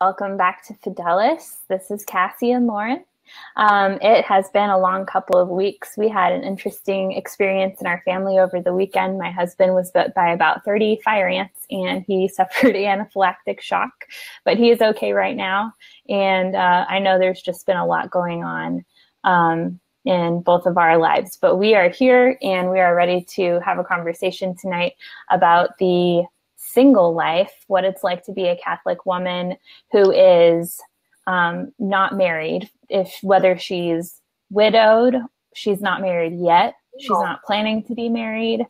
Welcome back to Fidelis. This is Cassie and Lauren. It has been a long couple of weeks. We had an interesting experience in our family over the weekend. My husband was bit by about 30 fire ants and he suffered anaphylactic shock, but he is okay right now. And I know there's just been a lot going on in both of our lives, but we are here and we are ready to have a conversation tonight about the single life, what it's like to be a Catholic woman who is not married, whether she's widowed, she's not married yet, she's not planning to be married,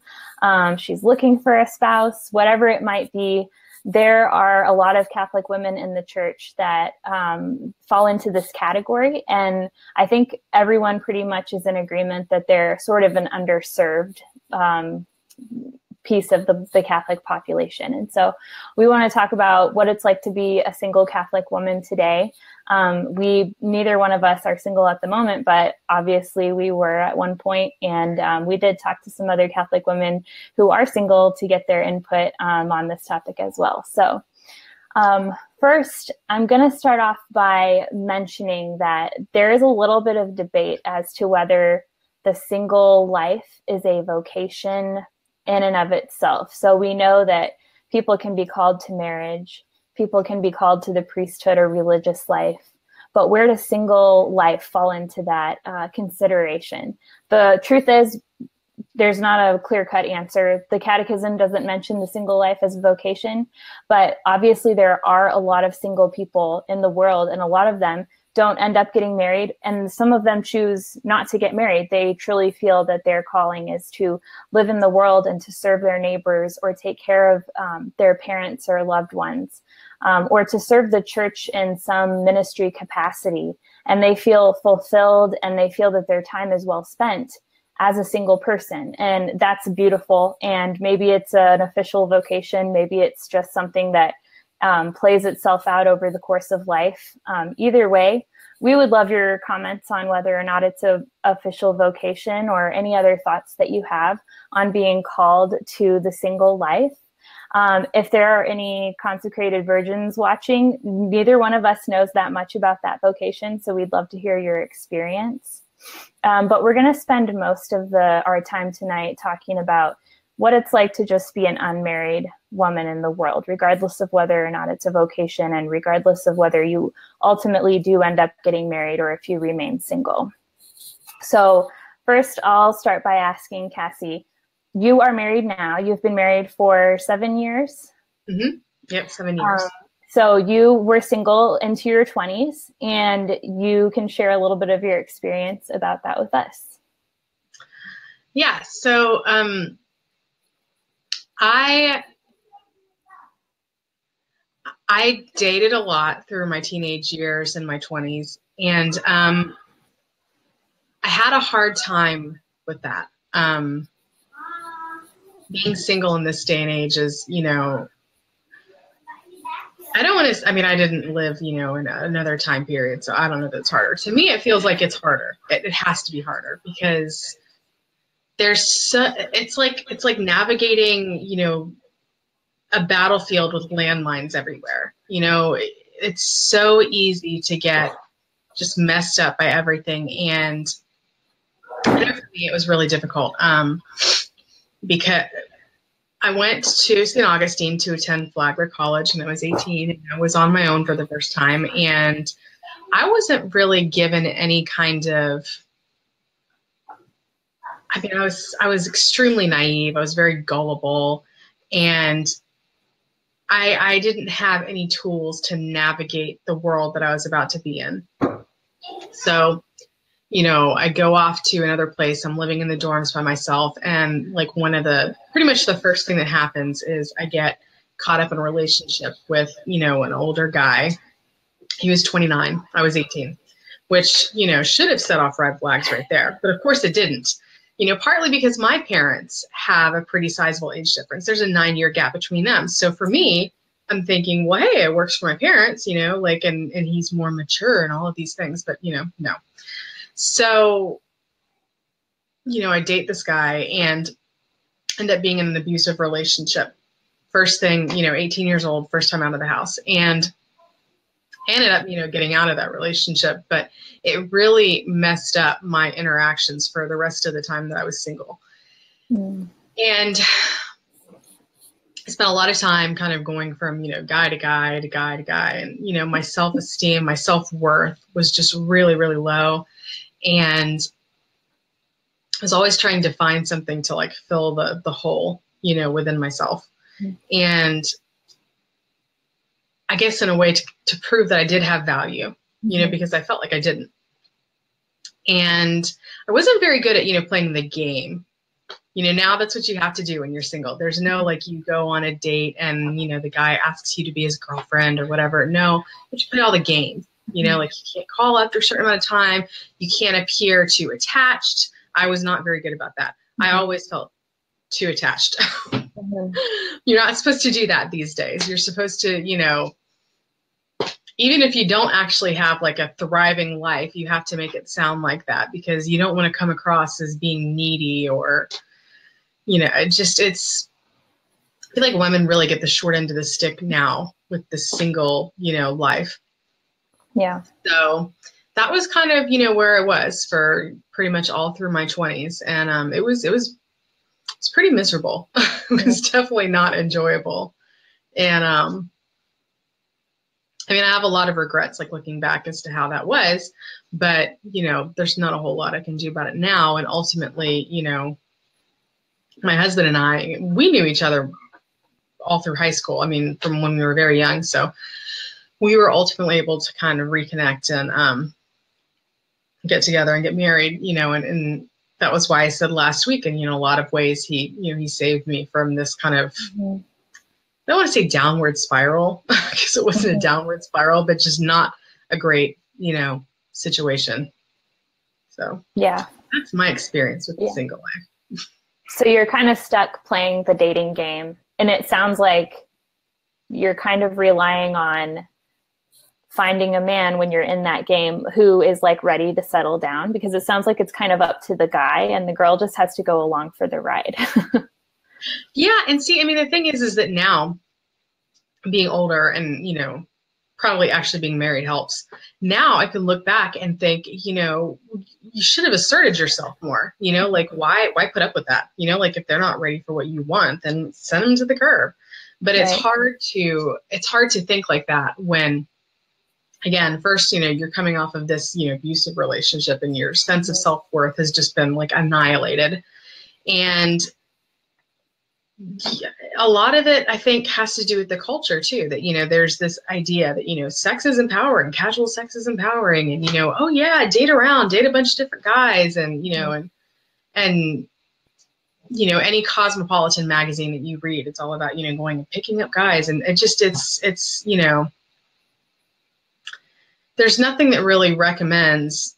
she's looking for a spouse, whatever it might be. There are a lot of Catholic women in the church that fall into this category. And I think everyone pretty much is in agreement that they're sort of an underserved piece of the Catholic population. And so we want to talk about what it's like to be a single Catholic woman today. Neither one of us are single at the moment, but obviously we were at one point, and we did talk to some other Catholic women who are single to get their input on this topic as well. So first, I'm going to start off by mentioning that there is a little bit of debate as to whether the single life is a vocation in and of itself. So we know that people can be called to marriage, people can be called to the priesthood or religious life, but where does single life fall into that consideration? The truth is, there's not a clear-cut answer. The Catechism doesn't mention the single life as a vocation, but obviously there are a lot of single people in the world, and a lot of them don't end up getting married, and some of them choose not to get married. They truly feel that their calling is to live in the world and to serve their neighbors or take care of their parents or loved ones, or to serve the church in some ministry capacity. And they feel fulfilled and they feel that their time is well spent as a single person. And that's beautiful. And maybe it's an official vocation. Maybe it's just something that plays itself out over the course of life. Either way, we would love your comments on whether or not it's an official vocation or any other thoughts that you have on being called to the single life. If there are any consecrated virgins watching, neither one of us knows that much about that vocation, so we'd love to hear your experience. But we're going to spend most of our time tonight talking about what it's like to just be an unmarried woman in the world, regardless of whether or not it's a vocation and regardless of whether you ultimately do end up getting married or if you remain single. So first, I'll start by asking Cassie, you are married now. You've been married for 7 years? Mm-hmm. Yep, 7 years. So you were single into your 20s, and you can share a little bit of your experience about that with us. Yeah, so I dated a lot through my teenage years and my 20s, and I had a hard time with that. Being single in this day and age is, I don't want to, I didn't live, in another time period, so I don't know if it's harder. To me, it feels like it's harder. It has to be harder because it's like navigating, a battlefield with landmines everywhere. It's so easy to get just messed up by everything. And for me, it was really difficult because I went to St. Augustine to attend Flagler College, and I was 18, and I was on my own for the first time. And I wasn't really given any kind of, I was extremely naive. I was very gullible, and I didn't have any tools to navigate the world that I was about to be in. So, I go off to another place. I'm living in the dorms by myself. And pretty much the first thing that happens is I get caught up in a relationship with, an older guy. He was 29. I was 18, which, should have set off red flags right there. But of course it didn't. Partly because my parents have a pretty sizable age difference. There's a 9-year gap between them. So for me, I'm thinking, well, hey, it works for my parents, and he's more mature and all of these things, but, no. So, I date this guy and end up being in an abusive relationship. First thing, 18 years old, first time out of the house. And ended up, getting out of that relationship, but it really messed up my interactions for the rest of the time that I was single. Mm. And I spent a lot of time kind of going from, guy to guy to guy to guy. And, my self-esteem, my self-worth was just really, really low. And I was always trying to find something to like fill the hole, within myself. Mm-hmm. And I guess in a way to prove that I did have value, mm-hmm. Because I felt like I didn't. And I wasn't very good at, playing the game. Now that's what you have to do when you're single. There's no like you go on a date and, the guy asks you to be his girlfriend or whatever. No, you just play all the games, like you can't call after a certain amount of time. You can't appear too attached. I was not very good about that. Mm-hmm. I always felt too attached. Mm-hmm. You're not supposed to do that these days. You're supposed to, even if you don't actually have like a thriving life, you have to make it sound like that because you don't want to come across as being needy or, I feel like women really get the short end of the stick now with the single, life. Yeah. So that was kind of, where I was for pretty much all through my 20s. And it was pretty miserable. It was definitely not enjoyable. And I have a lot of regrets, like looking back as to how that was, but, there's not a whole lot I can do about it now. And ultimately, my husband and I, we knew each other all through high school. From when we were very young. So we were ultimately able to kind of reconnect and get together and get married, and that was why I said last week, in a lot of ways, he saved me from this kind of, mm-hmm. I don't want to say downward spiral because it wasn't mm-hmm. a downward spiral, but just not a great, situation. So yeah, that's my experience with the single life. So you're kind of stuck playing the dating game, and it sounds like you're kind of relying on finding a man when you're in that game who is like ready to settle down, because it sounds like it's kind of up to the guy and the girl just has to go along for the ride. Yeah. And see, the thing is that now being older and, probably actually being married helps. Now I can look back and think, you should have asserted yourself more, like why put up with that? Like if they're not ready for what you want, then send them to the curb. But it's hard to think like that when, again, first, you're coming off of this, abusive relationship and your sense of self-worth has just been like annihilated. And a lot of it, I think, has to do with the culture too, that, there's this idea that, sex is empowering, casual sex is empowering. And, oh yeah, date a bunch of different guys and, and any cosmopolitan magazine that you read, it's all about, going and picking up guys. And it's, there's nothing that really recommends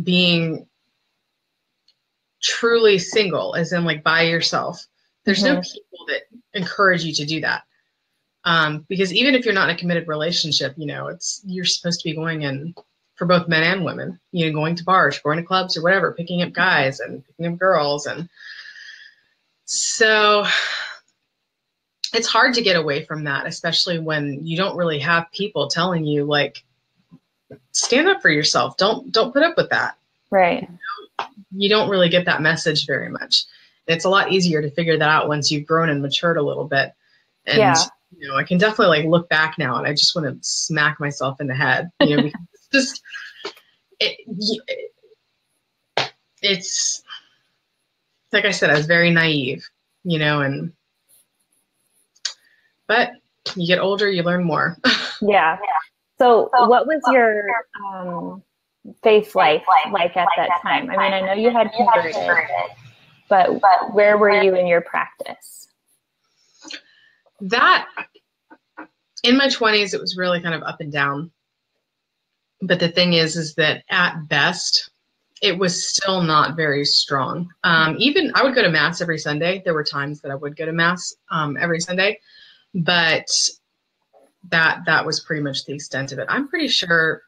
being truly single, as in like by yourself. There's no people that encourage you to do that. Because even if you're not in a committed relationship, you're supposed to be going in for both men and women, going to bars, going to clubs or whatever, picking up guys and picking up girls. And so it's hard to get away from that, especially when you don't really have people telling you like, stand up for yourself. Don't put up with that. Right. You don't really get that message very much. It's a lot easier to figure that out once you've grown and matured a little bit. And, I can definitely like look back now and I just want to smack myself in the head, because it's like I said, I was very naive, but you get older, you learn more. Yeah. So what was your faith life like at that time? I know you had converted, but where were you in your practice? That, in my 20s, it was really kind of up and down. But the thing is that at best, it was still not very strong. Even I would go to mass every Sunday. There were times that I would go to mass every Sunday, but that was pretty much the extent of it. I'm pretty sure,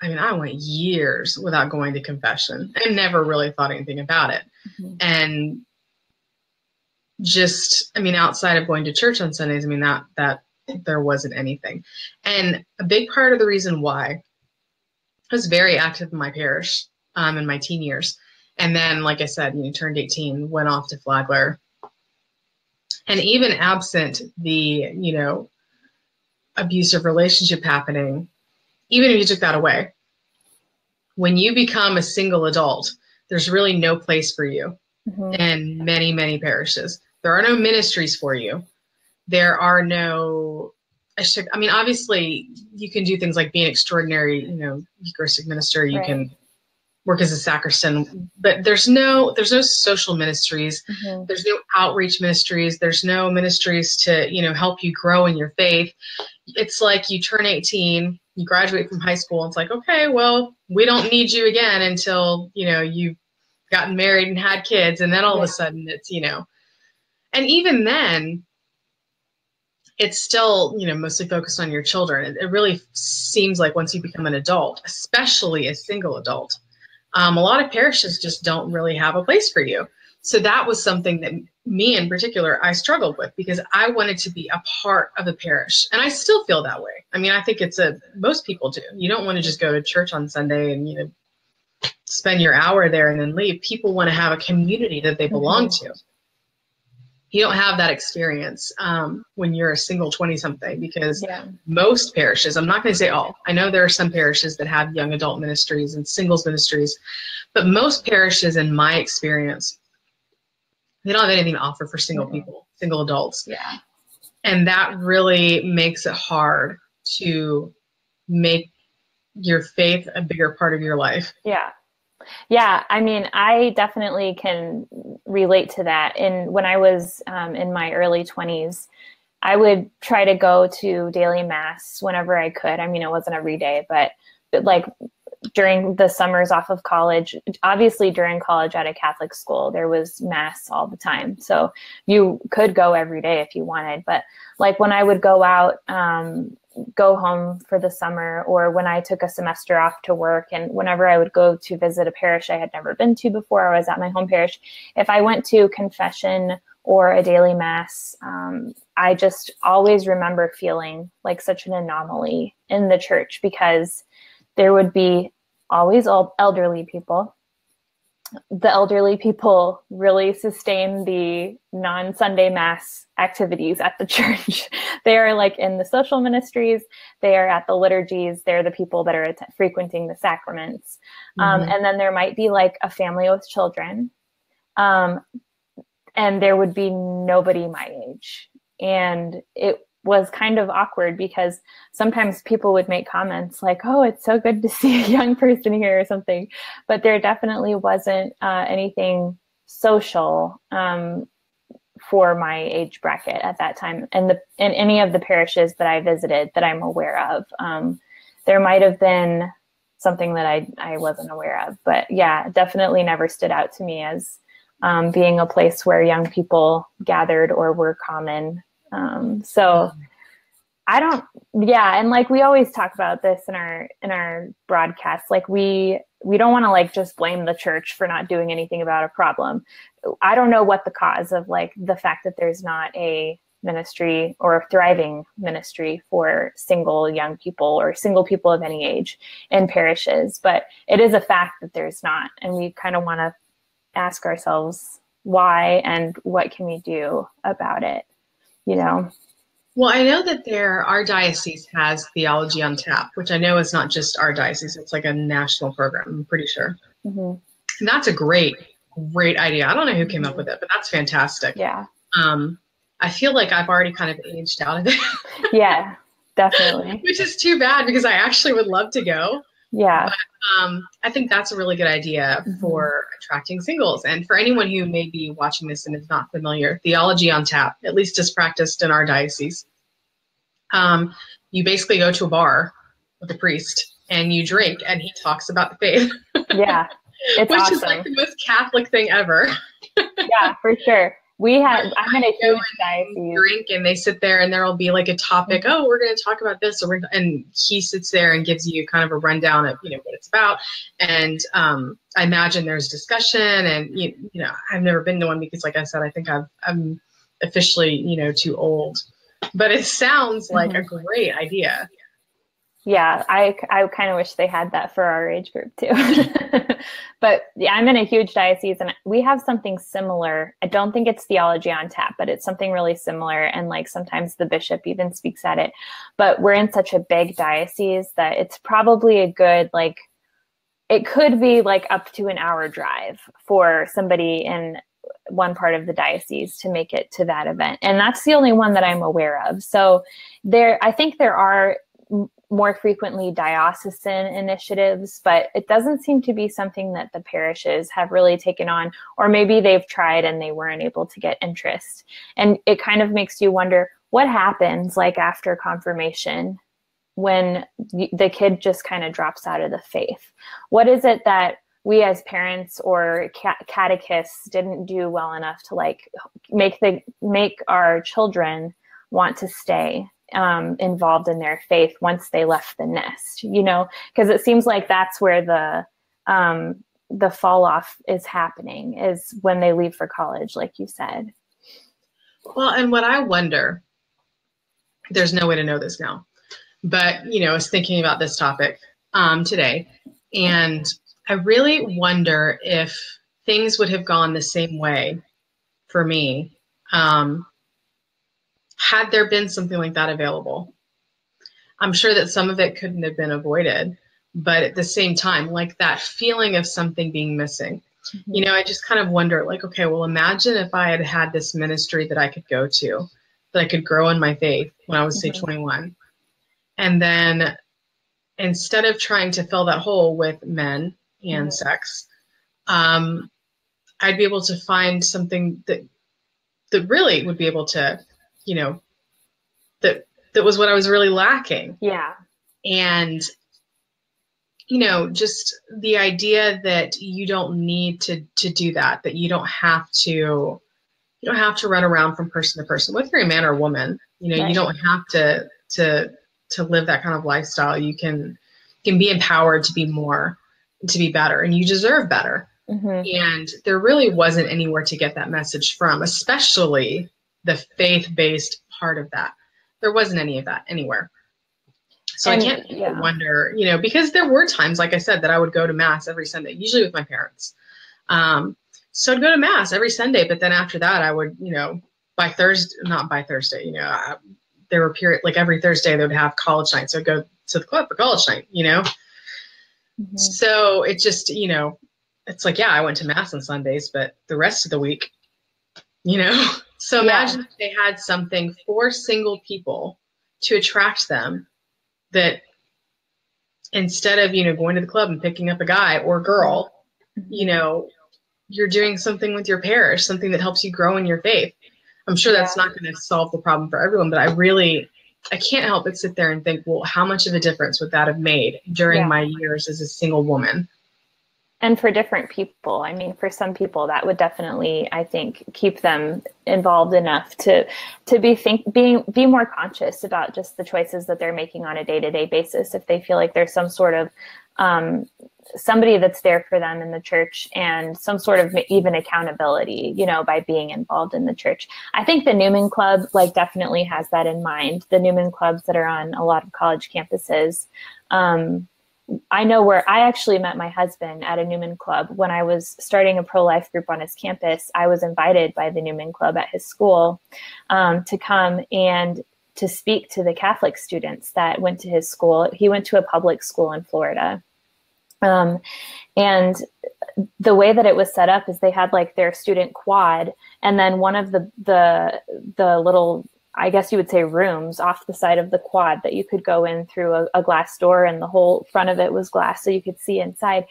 I went years without going to confession. I never really thought anything about it. Mm-hmm. And just, outside of going to church on Sundays, there wasn't anything. And a big part of the reason why I was very active in my parish in my teen years. And then, like I said, turned 18, went off to Flagler. And even absent the, abusive relationship happening, even if you took that away, when you become a single adult, there's really no place for you in many, many parishes. There are no ministries for you. There are no, obviously you can do things like be an extraordinary, Eucharistic minister. You can work as a sacristan, but there's no social ministries. There's no outreach ministries. There's no ministries to, help you grow in your faith. It's like you turn 18, you graduate from high school, and it's like, okay, well, we don't need you again until, you've gotten married and had kids. And then all of a sudden it's, and even then it's still, mostly focused on your children. It really seems like once you become an adult, especially a single adult, a lot of parishes just don't really have a place for you. So that was something that me in particular, I struggled with, because I wanted to be a part of the parish. And I still feel that way. I think most people do. You don't want to just go to church on Sunday and, spend your hour there and then leave. People want to have a community that they belong to. You don't have that experience when you're a single 20-something, because most parishes, I'm not going to say all, I know there are some parishes that have young adult ministries and singles ministries, but most parishes, in my experience, they don't have anything to offer for single people, single adults. Yeah. And that really makes it hard to make your faith a bigger part of your life. Yeah. Yeah, I definitely can relate to that. And when I was in my early 20s, I would try to go to daily mass whenever I could. It wasn't every day, but like during the summers off of college, obviously during college at a Catholic school, there was mass all the time. So you could go every day if you wanted. But like when I would go out, go home for the summer, or when I took a semester off to work, and whenever I would go to visit a parish I had never been to before, I was at my home parish, if I went to confession or a daily mass, I just always remember feeling like such an anomaly in the church, because there would be always elderly people. The elderly people really sustain the non-Sunday mass activities at the church. They are like in the social ministries, they are at the liturgies, they're the people that are frequenting the sacraments. And then there might be like a family with children, and there would be nobody my age. And it was kind of awkward, because sometimes people would make comments like, oh, it's so good to see a young person here or something. But there definitely wasn't anything social for my age bracket at that time. And in any of the parishes that I visited that I'm aware of, there might have been something that I wasn't aware of. But yeah, definitely never stood out to me as being a place where young people gathered or were common. So and like we always talk about this in our broadcasts, like we don't want to like just blame the church for not doing anything about a problem. I don't know what the cause of like the fact that there's not a ministry or a thriving ministry for single young people or single people of any age in parishes, but it is a fact that there's not. And we kind of want to ask ourselves why and what can we do about it, Well, I know that our diocese has Theology on Tap, which I know is not just our diocese. It's like a national program, I'm pretty sure. And that's a great idea. I don't know who came up with it, but that's fantastic. Yeah. I feel like I've already kind of aged out of it. Yeah, definitely. Which is too bad, because I actually would love to go. Yeah. But I think that's a really good idea for attracting singles. And for anyone who may be watching this and is not familiar, Theology on Tap, at least as practiced in our diocese. You basically go to a bar with a priest and you drink, and he talks about the faith. Yeah, it's which awesome. is like the most Catholic thing ever. Yeah, for sure. I'm in a huge diocese. Drink, and they sit there, and there'll be like a topic. Oh, we're going to talk about this, and he sits there and gives you kind of a rundown of what it's about. And I imagine there's discussion, and I've never been to one because, like I said, I think I'm officially too old but it sounds like a great idea. Yeah, I kind of wish they had that for our age group too. But yeah, I'm in a huge diocese and we have something similar. I don't think it's theology on tap, but it's something really similar. And like sometimes the bishop even speaks at it. But we're in such a big diocese that it's probably a good, like, it could be like up to an hour drive for somebody in one part of the diocese to make it to that event. And that's the only one that I'm aware of. So I think there are more frequently diocesan initiatives, but it doesn't seem to be something that the parishes have really taken on, or maybe they've tried and they weren't able to get interest. And it kind of makes you wonder what happens like after confirmation when the kid just kind of drops out of the faith. What is it that we as parents or catechists didn't do well enough to like make our children want to stay involved in their faith once they left the nest, you know, because it seems like that's where the fall off is happening, is when they leave for college, like you said. Well, and what I wonder, there's no way to know this now, but, you know, I was thinking about this topic today, and I really wonder if things would have gone the same way for me had there been something like that available. I'm sure that some of it couldn't have been avoided, but at the same time, like that feeling of something being missing, you know, I just kind of wonder, like, okay, well, imagine if I had had this ministry that I could go to, that I could grow in my faith when I was, say, 21. And then instead of trying to fill that hole with men and sex, I'd be able to find something that really would be able to, you know, that was what I was really lacking. Yeah. And, you know, just the idea that you don't need to do that, that you don't have to run around from person to person, whether you're a man or a woman. You know, right. You don't have to live that kind of lifestyle. You can be empowered to be more, to be better, and you deserve better. And there really wasn't anywhere to get that message from, especially the faith-based part of that. There wasn't any of that anywhere. So I can't wonder, you know, because there were times, like I said, that I would go to Mass every Sunday, usually with my parents. So I'd go to Mass every Sunday, but then after that, I would, you know, not by Thursday, you know, there were periods, like every Thursday they would have college night. So I'd go to the club for college night, you know. So it just, you know, it's like, yeah, I went to Mass on Sundays, but the rest of the week, you know. So imagine if they had something for single people to attract them, that instead of, you know, going to the club and picking up a guy or girl, you know, you're doing something with your parish, something that helps you grow in your faith. I'm sure that's not going to solve the problem for everyone, but I can't help but sit there and think, well, how much of a difference would that have made during my years as a single woman? And for different people, I mean, for some people that would definitely, I think, keep them involved enough to be more conscious about just the choices that they're making on a day-to-day basis. If they feel like there's some sort of somebody that's there for them in the church, and some sort of even accountability, you know, by being involved in the church. I think the Newman Club, like, definitely has that in mind. The Newman Clubs that are on a lot of college campuses. I know where I actually met my husband at a Newman Club when I was starting a pro-life group on his campus. I was invited by the Newman Club at his school to come and to speak to the Catholic students that went to his school. He went to a public school in Florida. And the way that it was set up is they had like their student quad, and then one of the little, I guess you would say, rooms off the side of the quad that you could go in through a glass door, and the whole front of it was glass so you could see inside.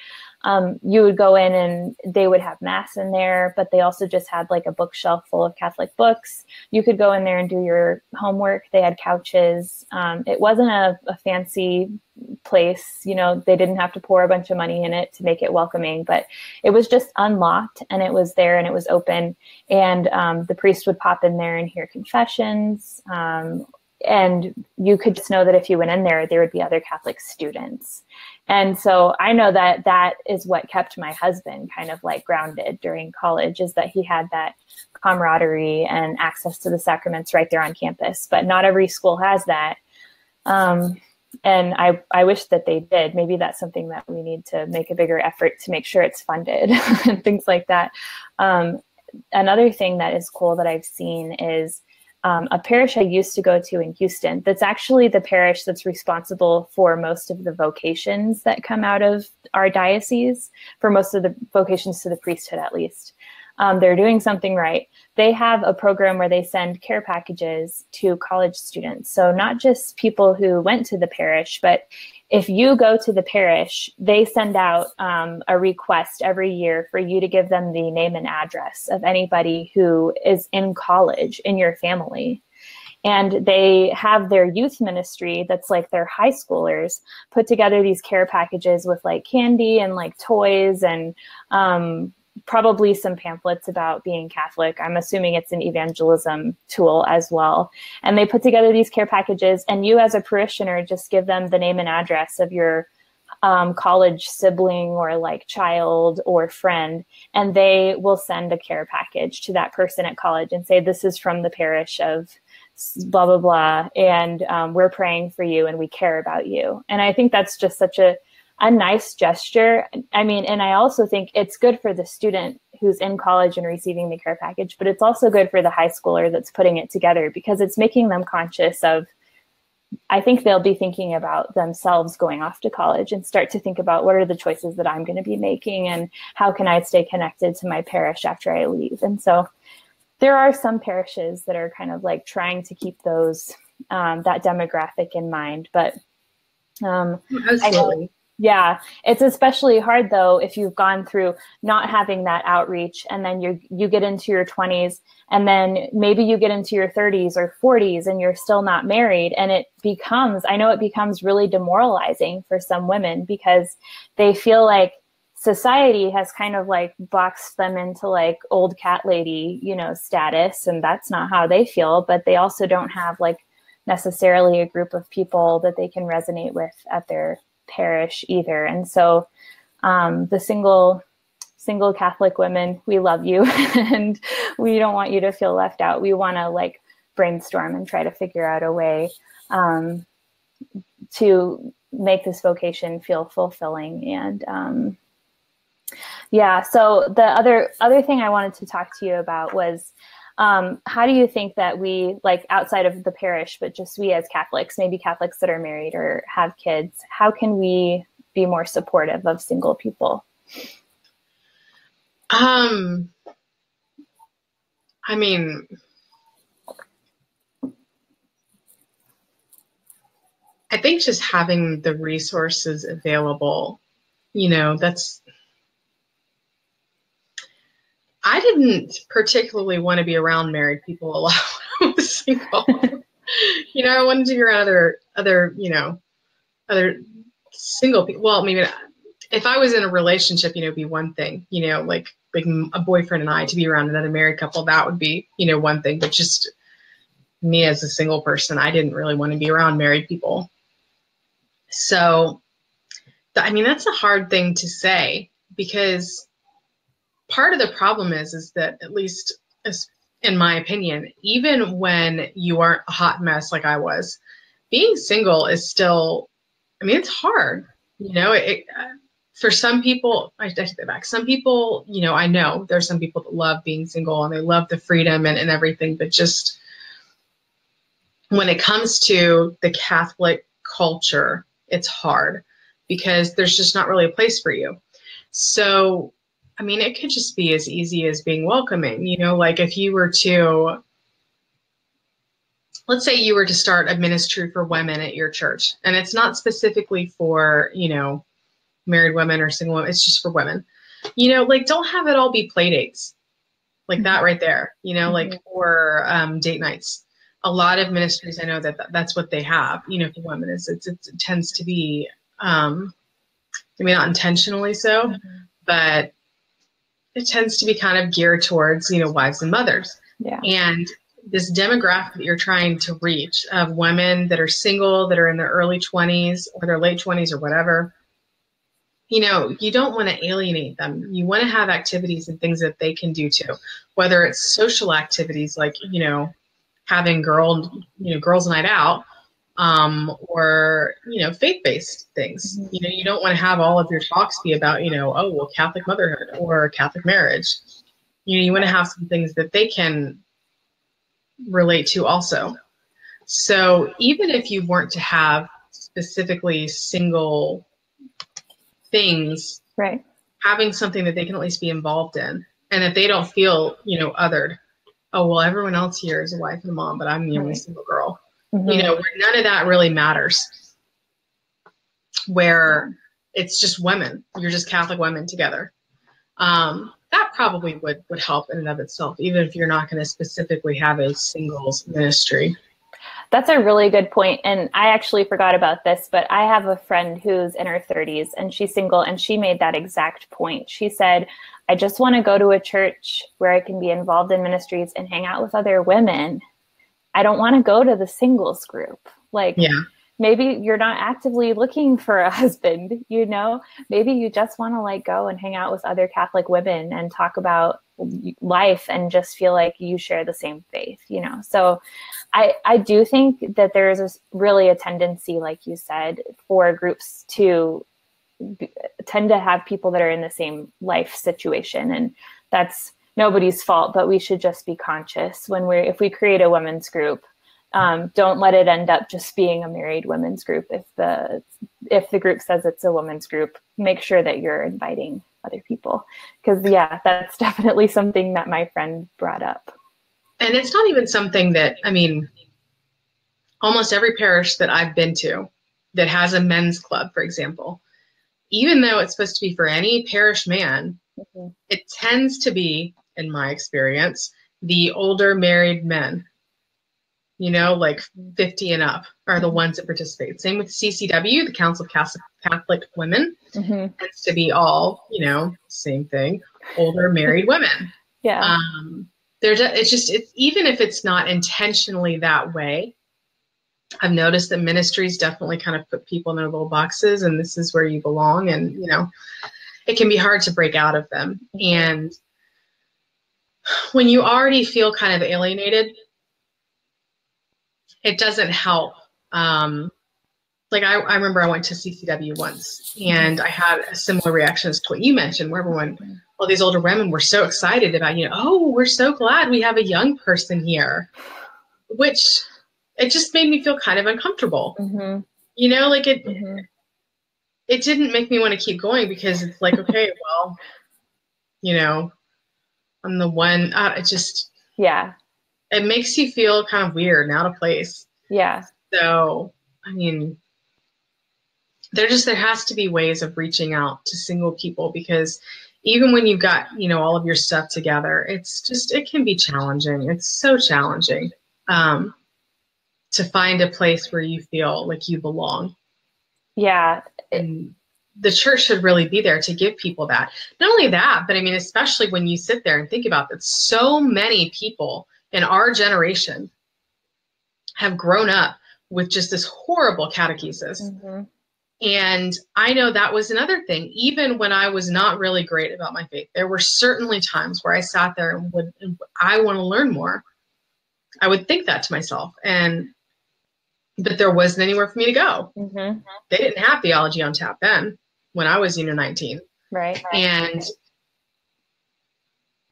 You would go in and they would have Mass in there, but they also just had like a bookshelf full of Catholic books. You could go in there and do your homework. They had couches. It wasn't a fancy place, you know, they didn't have to pour a bunch of money in it to make it welcoming, but it was just unlocked, and it was there and it was open. And the priest would pop in there and hear confessions. and you could just know that if you went in there, there would be other Catholic students. And so I know that that is what kept my husband kind of like grounded during college, is that he had that camaraderie and access to the sacraments right there on campus. But not every school has that. And I wish that they did. Maybe that's something that we need to make a bigger effort to make sure it's funded and things like that. Another thing that is cool that I've seen is a parish I used to go to in Houston. That's actually the parish that's responsible for most of the vocations that come out of our diocese, for most of the vocations to the priesthood, at least. They're doing something right. They have a program where they send care packages to college students. So not just people who went to the parish, but if you go to the parish, they send out a request every year for you to give them the name and address of anybody who is in college in your family. And they have their youth ministry, that's like their high schoolers, put together these care packages with like candy and like toys and probably some pamphlets about being Catholic. I'm assuming it's an evangelism tool as well. And they put together these care packages, and you as a parishioner just give them the name and address of your college sibling or like child or friend, and they will send a care package to that person at college and say, this is from the parish of blah, blah, blah, and we're praying for you and we care about you. And I think that's just such a nice gesture. I mean, and I also think it's good for the student who's in college and receiving the care package, but it's also good for the high schooler that's putting it together, because it's making them conscious of, I think they'll be thinking about themselves going off to college and start to think about what are the choices that I'm going to be making and how can I stay connected to my parish after I leave. And so there are some parishes that are kind of like trying to keep those, that demographic in mind, but absolutely. Yeah, it's especially hard though if you've gone through not having that outreach, and then you get into your 20s, and then maybe you get into your 30s or 40s and you're still not married, and it becomes really demoralizing for some women, because they feel like society has kind of like boxed them into like old cat lady, status, and that's not how they feel, but they also don't have like necessarily a group of people that they can resonate with at their parish either. And so the single Catholic women, we love you and we don't want you to feel left out. We want to like brainstorm and try to figure out a way to make this vocation feel fulfilling. And so the other thing I wanted to talk to you about was how do you think that we, like outside of the parish, but just we as Catholics, maybe Catholics that are married or have kids, how can we be more supportive of single people? I mean, I think just having the resources available, I didn't particularly want to be around married people a lot when I was single. I wanted to be around other single people. Well, maybe if I was in a relationship, it'd be one thing, like a boyfriend and I, to be around another married couple, that would be, one thing. But just me as a single person, I didn't really want to be around married people. So, that's a hard thing to say, because part of the problem is that, at least in my opinion, even when you aren't a hot mess like I was, being single is still, it's hard. For some people, I take that back. Some people, I know there's some people that love being single and they love the freedom and everything, but just when it comes to the Catholic culture, it's hard because there's just not really a place for you. So, it could just be as easy as being welcoming, like if you were to, let's say you were to start a ministry for women at your church, and it's not specifically for, married women or single women, it's just for women, like don't have it all be play dates like that right there, like, or date nights. A lot of ministries, I know that's what they have, for women, is it tends to be, not intentionally so, but it tends to be kind of geared towards, wives and mothers. Yeah. And this demographic that you're trying to reach of women that are single, that are in their early 20s or their late 20s or whatever, you know, you don't want to alienate them. You want to have activities and things that they can do too, whether it's social activities like, you know, having girls night out, or, you know, faith-based things. You know, you don't want to have all of your talks be about, you know, oh, well, Catholic motherhood or Catholic marriage. You know, you want to have some things that they can relate to also. So even if you weren't to have specifically single things, right, having something that they can at least be involved in and that they don't feel, you know, othered. Oh, well, everyone else here is a wife and a mom, but I'm the only single girl. You know, where none of that really matters. Where it's just women. You're just Catholic women together. That probably would help in and of itself, even if you're not going to specifically have a singles ministry. That's a really good point. And I actually forgot about this, but I have a friend who's in her 30s and she's single, and she made that exact point. She said, I just want to go to a church where I can be involved in ministries and hang out with other women. I don't want to go to the singles group. Like, yeah. Maybe you're not actively looking for a husband, you know, maybe you just want to like go and hang out with other Catholic women and talk about life and just feel like you share the same faith, you know? So I do think that there's really a tendency, like you said, for groups to tend to have people that are in the same life situation. And that's nobody's fault, but we should just be conscious when if we create a women's group, don't let it end up just being a married women's group. If the group says it's a women's group, make sure that you're inviting other people. Because yeah, that's definitely something that my friend brought up. And it's not even something that, I mean, almost every parish that I've been to that has a men's club, for example, even though it's supposed to be for any parish man, it tends to be, in my experience, the older married men. You know, like 50 and up are the ones that participate. Same with CCW, the Council of Catholic Women. Tends to be all, you know, same thing, older married women. Yeah. It's even if it's not intentionally that way, I've noticed that ministries definitely kind of put people in their little boxes and this is where you belong. And, you know, it can be hard to break out of them. And when you already feel kind of alienated, it doesn't help. Like I remember I went to CCW once and I had a similar reactions to what you mentioned, where everyone, all these older women were so excited about, you know, oh, we're so glad we have a young person here, which it just made me feel kind of uncomfortable. You know, like it didn't make me want to keep going because it's like, okay, well, you know, I'm the one, it makes you feel kind of weird and out of place. Yeah. So, I mean, there has to be ways of reaching out to single people because even when you've got, you know, all of your stuff together, it can be challenging. It's so challenging to find a place where you feel like you belong. Yeah. And the church should really be there to give people that. Not only that, but I mean, especially when you sit there and think about that, so many people in our generation have grown up with just this horrible catechesis. And I know that was another thing. Even when I was not really great about my faith, there were certainly times where I sat there and I want to learn more. I would think that to myself. But there wasn't anywhere for me to go. They didn't have theology on tap then when I was, 19. Right. And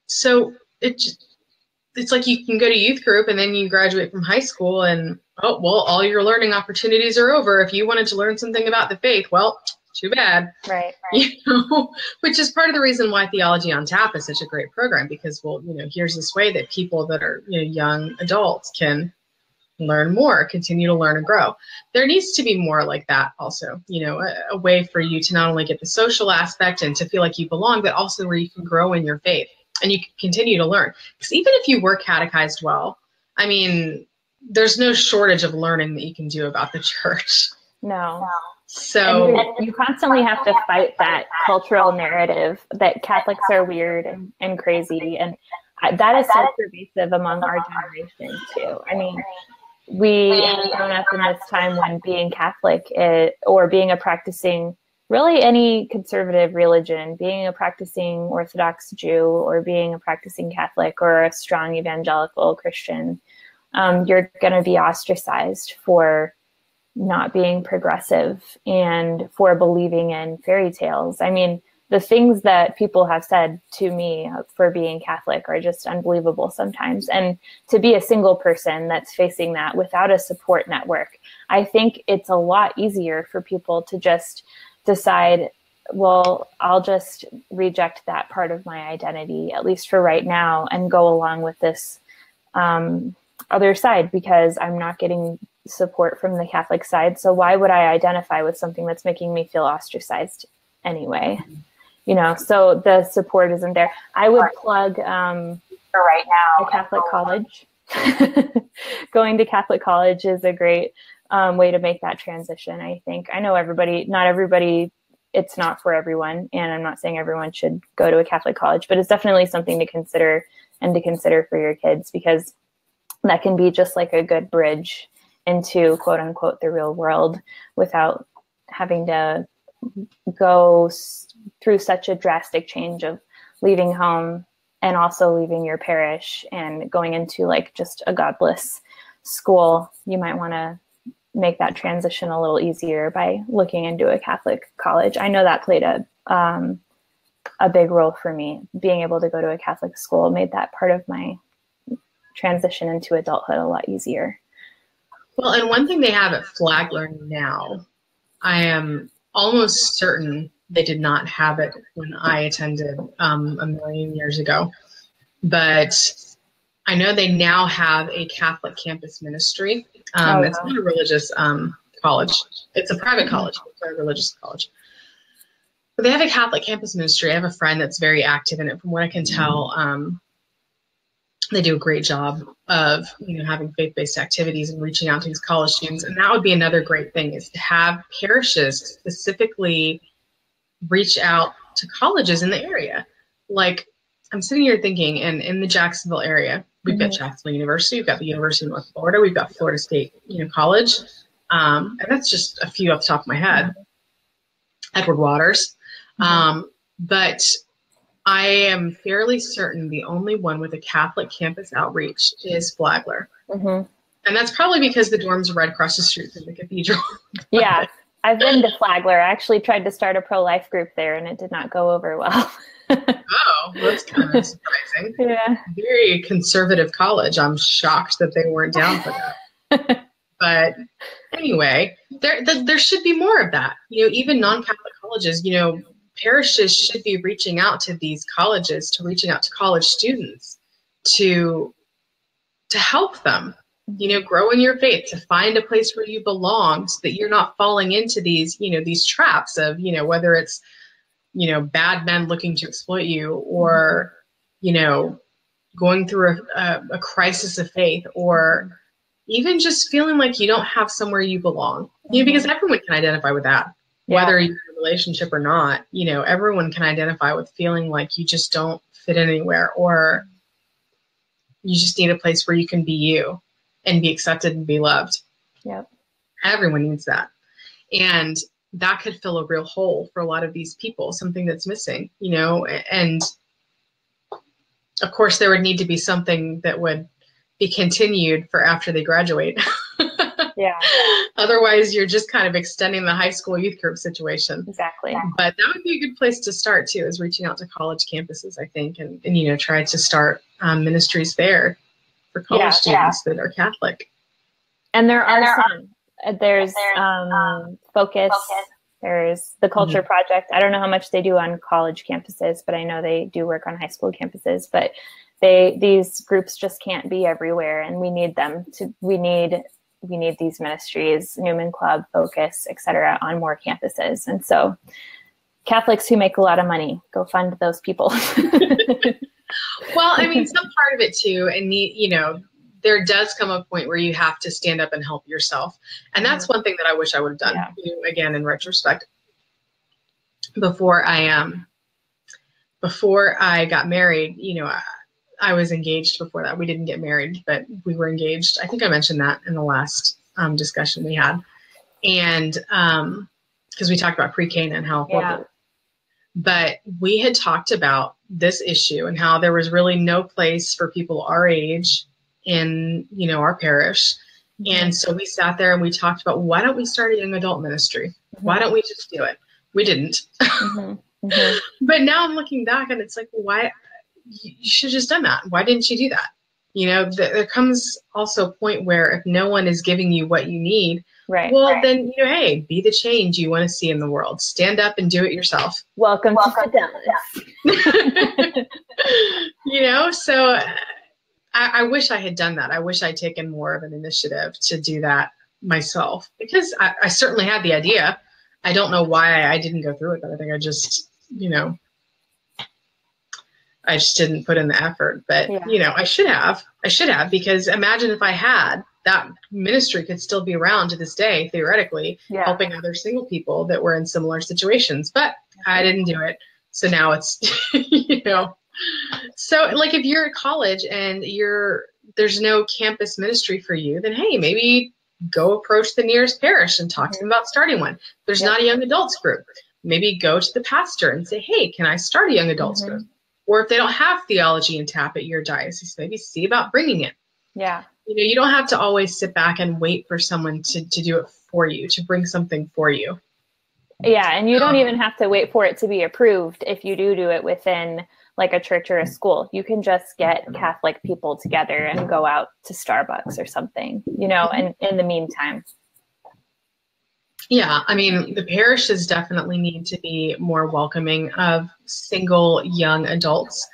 so it's like you can go to youth group and then you graduate from high school and, oh, well, all your learning opportunities are over. If you wanted to learn something about the faith, well, too bad. Right. You know, which is part of the reason why Theology on Tap is such a great program because, well, here's this way that people that are, young adults can learn more, continue to learn and grow. There needs to be more like that also, a way for you to not only get the social aspect and to feel like you belong, but also where you can grow in your faith and you can continue to learn. Because even if you were catechized well, I mean, there's no shortage of learning that you can do about the church. No. So and you constantly have to fight that cultural narrative that Catholics are weird and crazy. And that is so pervasive among our generation too. I mean, we have grown up in this time when being Catholic or being a practicing, really any conservative religion, being a practicing Orthodox Jew or being a practicing Catholic or a strong evangelical Christian, you're going to be ostracized for not being progressive and for believing in fairy tales. I mean, the things that people have said to me for being Catholic are just unbelievable sometimes. And to be a single person that's facing that without a support network, I think it's a lot easier for people to just decide, well, I'll just reject that part of my identity, at least for right now, and go along with this other side because I'm not getting support from the Catholic side. So why would I identify with something that's making me feel ostracized anyway? You know, so the support isn't there. I would plug for right now a Catholic college. Going to Catholic college is a great way to make that transition, I think. I know not everybody, it's not for everyone. And I'm not saying everyone should go to a Catholic college, but it's definitely something to consider for your kids, because that can be just like a good bridge into quote unquote the real world without having to go through such a drastic change of leaving home and also leaving your parish and going into like just a godless school. You might want to make that transition a little easier by looking into a Catholic college. I know that played a big role for me. Being able to go to a Catholic school made that part of my transition into adulthood a lot easier. Well, and one thing they have at Flagler now, I am almost certain they did not have it when I attended a million years ago, but I know they now have a Catholic campus ministry. It's not a religious college. It's a private college. It's not a religious college. But they have a Catholic campus ministry. I have a friend that's very active in it. From what I can tell, they do a great job of, having faith-based activities and reaching out to these college students. And that would be another great thing, is to have parishes specifically reach out to colleges in the area. Like, I'm sitting here thinking, and in the Jacksonville area, we've got Jacksonville University, we've got the University of North Florida, we've got Florida State, College. And that's just a few off the top of my head. Edward Waters. But I am fairly certain the only one with a Catholic campus outreach is Flagler. And that's probably because the dorms are right across the street from the cathedral. Yeah, I've been to Flagler. I actually tried to start a pro-life group there, and it did not go over well. Oh, that's kind of surprising. Yeah. Very conservative college. I'm shocked that they weren't down for that. But anyway, there should be more of that. Even non-Catholic colleges, parishes should be reaching out to these colleges, reaching out to college students to help them, grow in your faith, to find a place where you belong, so that you're not falling into these, these traps of, whether it's, bad men looking to exploit you, or, going through a crisis of faith, or even just feeling like you don't have somewhere you belong, because everyone can identify with that. Whether you're in a relationship or not, everyone can identify with feeling like you just don't fit anywhere, or you just need a place where you can be you and be accepted and be loved. Yep. Everyone needs that. And that could fill a real hole for a lot of these people, something that's missing, and of course there would need to be something that would be continued for after they graduate. Yeah. Otherwise, you're just kind of extending the high school youth group situation. Exactly. But that would be a good place to start, too, is reaching out to college campuses, I think, and try to start ministries there for college students that are Catholic. And there are some. There's Focus. There's the Culture Project. I don't know how much they do on college campuses, but I know they do work on high school campuses. But these groups just can't be everywhere, and we need them to. We need these ministries, Newman Club, Focus, etc., on more campuses. And so Catholics who make a lot of money, go fund those people. Well, I mean, some part of it too, and there does come a point where you have to stand up and help yourself. And that's one thing that I wish I would have done, again, in retrospect, before I got married. I was engaged before that. We didn't get married, but we were engaged. I think I mentioned that in the last discussion we had. And because we talked about pre-K and how horrible. But we had talked about this issue and how there was really no place for people our age in, you know, our parish. Mm-hmm. And so we sat there and we talked about, why don't we start a young adult ministry? Mm-hmm. Why don't we just do it? We didn't. Mm-hmm. Mm-hmm. But now I'm looking back and it's like, why? You should have just done that. Why didn't you do that? You know, there comes also a point where if no one is giving you what you need, then, you know, hey, be the change you want to see in the world. Stand up and do it yourself. Welcome to Dallas. You know, so I wish I had done that. I wish I'd taken more of an initiative to do that myself, because I certainly had the idea. I don't know why I didn't go through with it. I think I just, you know, I just didn't put in the effort. But, you know, I should have, because imagine if I had, that ministry could still be around to this day, theoretically, helping other single people that were in similar situations. But I didn't do it. So now it's, you know, so like if you're at college and there's no campus ministry for you, then hey, maybe go approach the nearest parish and talk to them about starting one. There's not a young adults group. Maybe go to the pastor and say, hey, can I start a young adults group? Or if they don't have theology and tap at your diocese, maybe see about bringing it. Yeah. You know, you don't have to always sit back and wait for someone to do it for you, to bring something for you. Yeah, and you don't even have to wait for it to be approved if you do it within like a church or a school. You can just get Catholic people together and go out to Starbucks or something, you know, and in the meantime. Yeah, I mean, the parishes definitely need to be more welcoming of single young adults.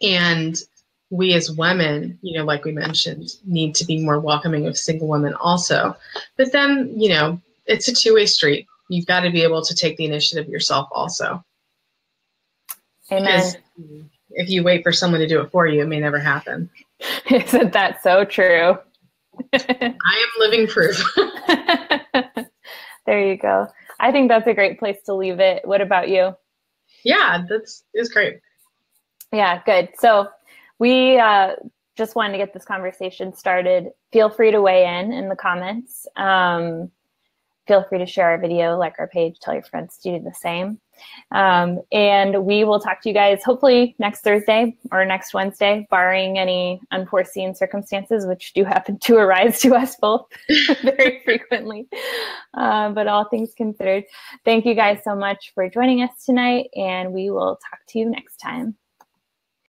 And we as women, you know, like we mentioned, need to be more welcoming of single women also. But then, you know, it's a two-way street. You've got to be able to take the initiative yourself also. Amen. Because if you wait for someone to do it for you, it may never happen. Isn't that so true? I am living proof. There you go. I think that's a great place to leave it. What about you? Yeah, it's great. Yeah, good. So we just wanted to get this conversation started. Feel free to weigh in the comments. Feel free to share our video, like our page, tell your friends to do the same. And we will talk to you guys hopefully next Thursday or next Wednesday, barring any unforeseen circumstances, which do happen to arise to us both very frequently. But all things considered, thank you guys so much for joining us tonight, and we will talk to you next time.